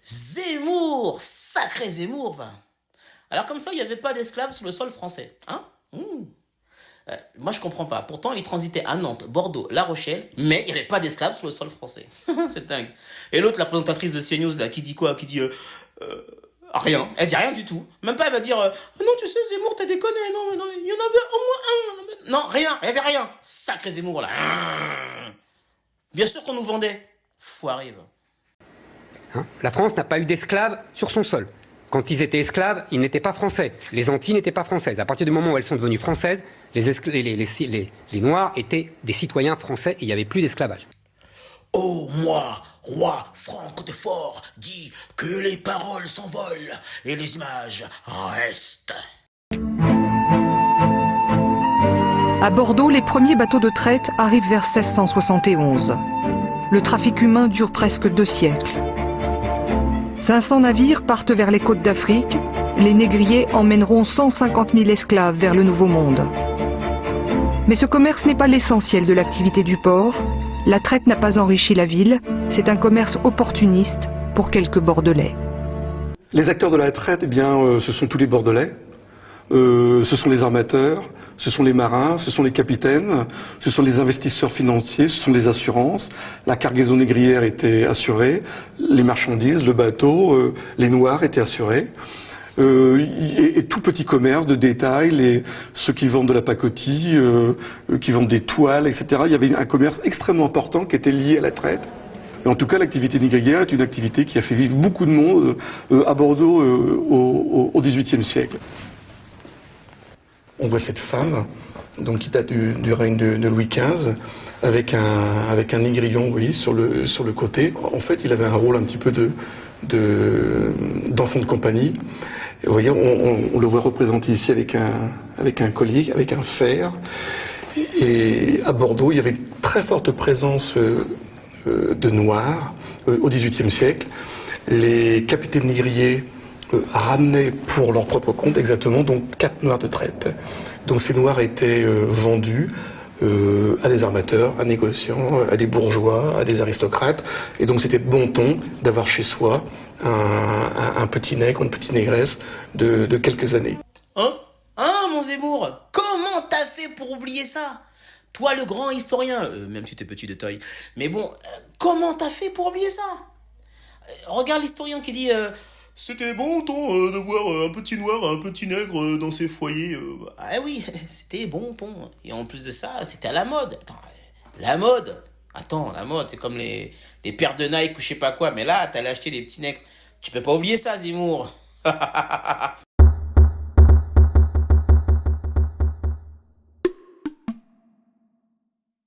Zemmour, sacré Zemmour, va. Alors comme ça, il n'y avait pas d'esclaves sur le sol français, hein. Moi, je comprends pas. Pourtant, ils transitaient à Nantes, Bordeaux, La Rochelle, mais il n'y avait pas d'esclaves sur le sol français. C'est dingue. Et l'autre, la présentatrice de CNews, là, qui dit quoi? Qui dit rien. Elle dit rien du tout. Même pas, elle va dire non, tu sais, Zemmour, t'as déconné. Non, mais non, il y en avait au moins un. Non, rien, il y avait rien. Sacré Zemmour, là. Bien sûr qu'on nous vendait. Foiré, va. La France n'a pas eu d'esclaves sur son sol. Quand ils étaient esclaves, ils n'étaient pas français. Les Antilles n'étaient pas françaises. À partir du moment où elles sont devenues françaises, les Noirs étaient des citoyens français et il n'y avait plus d'esclavage. Oh, moi, roi Franc de Fort, dis que les paroles s'envolent et les images restent. À Bordeaux, les premiers bateaux de traite arrivent vers 1671. Le trafic humain dure presque 2 siècles. 500 navires partent vers les côtes d'Afrique. Les négriers emmèneront 150 000 esclaves vers le Nouveau Monde. Mais ce commerce n'est pas l'essentiel de l'activité du port. La traite n'a pas enrichi la ville. C'est un commerce opportuniste pour quelques Bordelais. Les acteurs de la traite, ce sont tous les Bordelais. Ce sont les armateurs, ce sont les marins, ce sont les capitaines, ce sont les investisseurs financiers, ce sont les assurances. La cargaison négrière était assurée, les marchandises, le bateau, les noirs étaient assurés. Et tout petit commerce de détail, ceux qui vendent de la pacotille, qui vendent des toiles, etc. Il y avait un commerce extrêmement important qui était lié à la traite. Et en tout cas, l'activité négrière est une activité qui a fait vivre beaucoup de monde à Bordeaux au XVIIIe siècle. On voit cette femme, donc qui date du règne de Louis XV, avec un négrillon, vous voyez, sur le côté. En fait, il avait un rôle un petit peu d'enfant de compagnie. Et vous voyez, on le voit représenté ici avec un collier, avec un fer. Et à Bordeaux, il y avait une très forte présence de Noirs au XVIIIe siècle. Les capitaines négriers ramenaient pour leur propre compte exactement donc 4 Noirs de traite. Donc ces Noirs étaient vendus à des armateurs, à négociants, à des bourgeois, à des aristocrates. Et donc c'était de bon ton d'avoir chez soi un petit nègre, une petite négresse de quelques années. Hein, mon Zemmour? Comment t'as fait pour oublier ça? Toi, le grand historien, même si t'es petit de taille. Mais bon, comment t'as fait pour oublier ça? Regarde l'historien qui dit c'était bon ton de voir un petit noir, un petit nègre dans ses foyers. Ah oui, c'était bon ton. Et en plus de ça, c'était à la mode. Attends, la mode. Attends, la mode, c'est comme les paires de Nike ou je sais pas quoi. Mais là, t'allais acheter des petits nègres. Tu peux pas oublier ça, Zemmour.